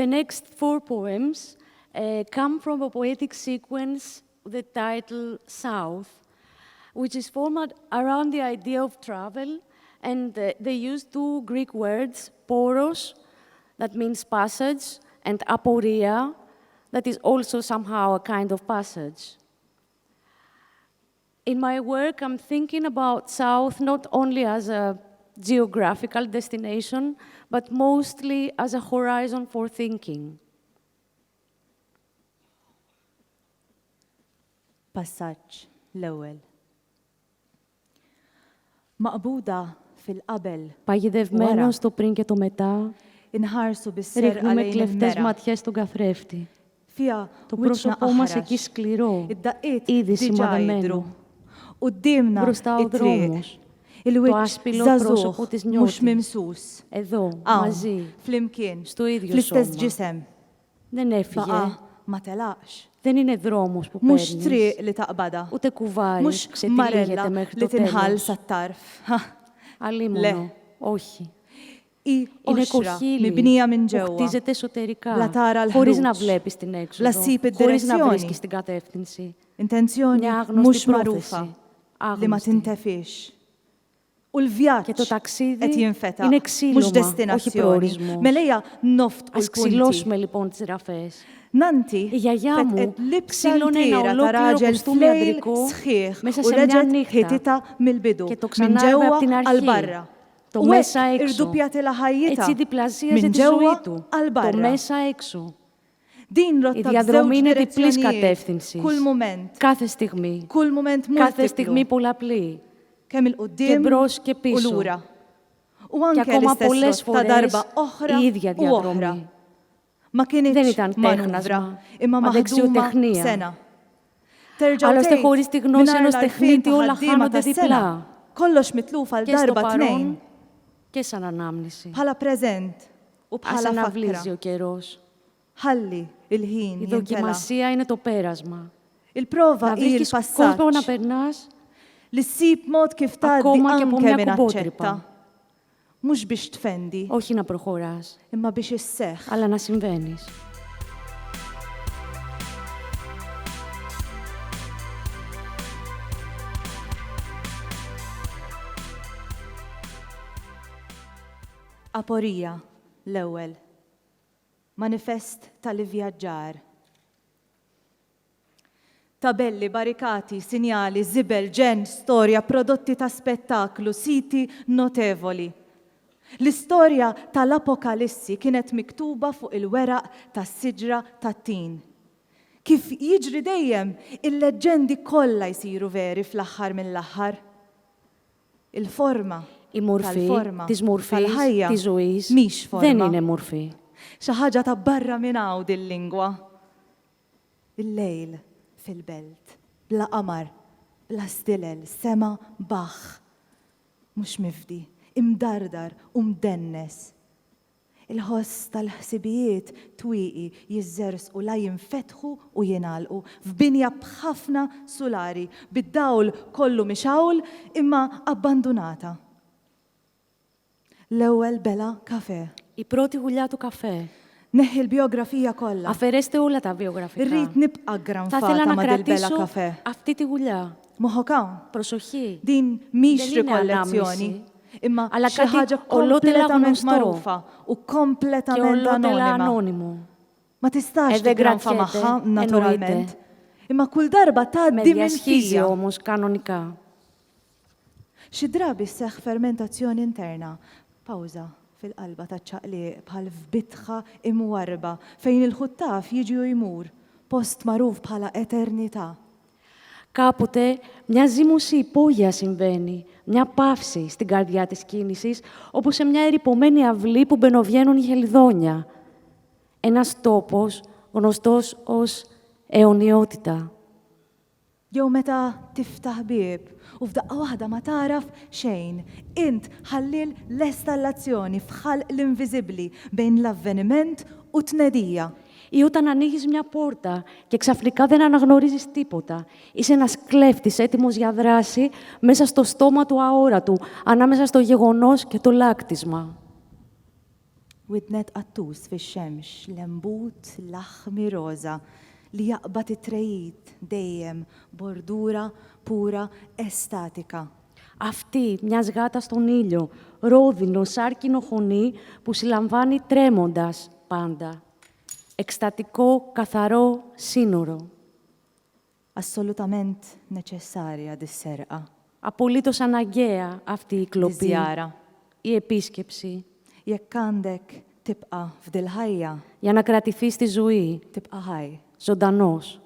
The next 4 poems come from a poetic sequence with the title South, which is formed around the idea of travel, and they use 2 Greek words, poros, that means passage, and aporia, that is also somehow a kind of passage. In my work, I'm thinking about South not only as a geographical destination, but mostly as a horizon for thinking. Passaġġ l-ewwel. Maqbuda fil-qabel. Παγιδευμένο στο πριν και το μετά, Inħarsu bis-serqa ρίχνουμε lejn κλεφτές il-mera. ματιές στον καθρέφτη. Fija Το wiċċna πρόσωπό μας aħrax. εκεί σκληρό, Id-daqqiet ήδη diġà σημαδεμένο. jidhru. Qudiemna Μπροστά ο it-triq. δρόμος, το Il-wiċċ άσπυλο żagħżugħ πρόσωπο της mhux νιώτης. mimsus. Εδώ, Hawn, μαζί, flimkien, στο ίδιο fl-istess σώμα. ġisem. Δεν έφυγε. Baqa' ma telaqx. Δεν είναι δρόμος που Mhux παίρνεις, triq li taqbada. ούτε κουβάρι που Mhux ξετυλίγεται marella μέχρι li το tinħall τέλος. sat-tarf. Ha, Αλλήμωνο, όχι. I Είναι oxra κοχύλι mibnija minn που ġewwa. χτίζεται Bla εσωτερικά, tara χωρίς l-ħruġ. να βλέπεις την Bla έξοδο, ssib χωρίς να id-direzzjoni. βρίσκεις την κατεύθυνση. Intenzjoni Μια mhux άγνωστη magħrufa πρόθεση, li ma άγνωστη. tintefix. U l-vjaġġ Και το ταξίδι qed jinfeta είναι mhux ξύλωμα, όχι destinazzjoni. προορισμός. Meleja noftqu Ας l-punti. ξυλώσουμε λοιπόν τις ραφές. Nanti Η γιαγιά μου fetqet libsa ξύλωνε ένα ntira ta' ολόκληρο raġel κοστούμι flejl αντρικό sħiħ μέσα u σε μια reġgħet νύχτα ħitita mill-bidu και το minn ξανά έβγαλε ġewwa από την għal αρχή. barra. Το U μέσα hekk έξω. irdupjat il-ħajjita Έτσι διπλασίαζε minn τη ζωή ġewwa του. għal Το barra. μέσα έξω. Din Η rotta διαδρομή b'żewġ είναι διπλής direzzjonijiet κατεύθυνσης. kull mument, Κάθε στιγμή. kull mument Κάθε στιγμή multiplu, πολλαπλή. kemm Και il-qudiem μπρος και u πίσω. lura. U Και anke ακόμα l-istess πολλές rotta darba φορές oħra η ίδια u oħra. διαδρομή. Ma Δεν kienx ήταν manuvra, τέχνασμα, imma μα maħduma δεξιοτεχνία. b'sena. Terġa' Άλλωστε, tgħid, χωρίς τη γνώση mingħajr ενός l-għarfien τεχνίτη, ta' όλα ħaddiema χάνονται tas-sena. διπλά. Kollox mitlufa Και στο l-darba tnejn, παρόν και σαν ανάμνηση. bħala preżent u Ας bħala αναβλύζει fakra. ο καιρός. Ħalli il-ħin Η jintela. δοκιμασία είναι το πέρασμα. Il-prova Να hi βρίσκεις κόσμο να l-passaġġ περνάς li ssib mod kif tgħaddi ακόμα και από anke μια minn κουμπότρυπα. aċċetta. Mhux biex tfendi, όχι να προχωράς, imma biex isseħħ. αλλά να συμβαίνεις. Aporija l-ewwel. Manifest tal-ivvjaġġar. Tabelli, barikati, sinjali, zibel, ġen, storja, prodotti ta' spettaklu, siti notevoli. L-istorja tal-apokalissi kienet miktuba fuq il-weraq tas-siġra tat-tin. Kif jiġri dejjem il-leġendi kollha jsiru veri fl-aħħar mill-aħħar. Il-forma Η μορφή tal-forma της μορφής tal-ħajja της ζωής mhix forma. δεν είναι μορφή. Xi ħaġa ta' barra minn hawn din-lingwa. Il-lejl fil-belt, bla qamar, bla stilel, sema baħ. Mhux mifdi, imdardar u mdennes. Il-ħoss tal-ħsibijiet twieqi jiżżersqu la jinfetħu u jingħalqu f'binja b'ħafna sulari, bid-dawl kollu mixawl imma abbandunata. L-ewwel bela kafe. Η πρώτη γουλιά του καφέ. Neħi l-biografija kollha. Αφαιρέστε όλα τα βιογραφικά. Irrid nibqa' Θα ήθελα granfata να ma' dil bela κρατήσω kafe. αυτή τη γουλιά. Moħok hawn. Προσοχή. Din mhix Δεν είναι rikollezzjoni, ανάμνηση, imma αλλά xi κάτι ħaġa ολότελα kompletament γνωστό magħrufa u Και kompletament ολότελα anonima. ανώνυμο. Ma tistax δεν tigranfa κρατιέται, magħha naturalment. εννοείται. Imma kull darba Με tgħaddi minn διασχίζει fija. όμως κανονικά. Xi drabi sseħħ fermentazzjoni interna. Pawża fil-qalba taċ-ċaqliq bħal f'bitħa imwarba fejn il-ħuttaf jiġi u jmur, post magħruf bħala eternità. Κάποτε μια ζύμωση υπόγεια συμβαίνει, μια παύση στην καρδιά της κίνησης, όπως σε μια ερειπωμένη αυλή που μπαινοβγαίνουν οι χελιδόνια. Ένας τόπος γνωστός ως αιωνιότητα. Jew meta tiftaħ bieb u f'daqqa waħda ma taraf xejn, int ħallil l-estallazzjoni f'ħalq l-inviżibbli bejn l-avveniment u tnedija. Ή όταν ανοίγεις μια πόρτα και ξαφνικά δεν αναγνωρίζεις τίποτα. Είσαι ένας κλέφτης έτοιμος για δράση μέσα στο στόμα του αόρατου, ανάμεσα στο γεγονός και το λάκτισμα. Widnet qattus fix-xemx, lembut laħmi roża li jaqbad it-trejid dejjem bordura pura estatika. Αυτή μιας γάτας στον ήλιο, ρόδινο, σάρκινο χωνί που συλλαμβάνει τρέμοντας πάντα. Εκστατικό, καθαρό σύνορο. Assolutament neċessarja dis-serqa. Απολύτως αναγκαία αυτή η κλοπή, Żjara. η επίσκεψη, Jekk għandek tibqa' f'dil ħajja, για να κρατηθεί στη ζωή, tibqa' ħaj. ζωντανός.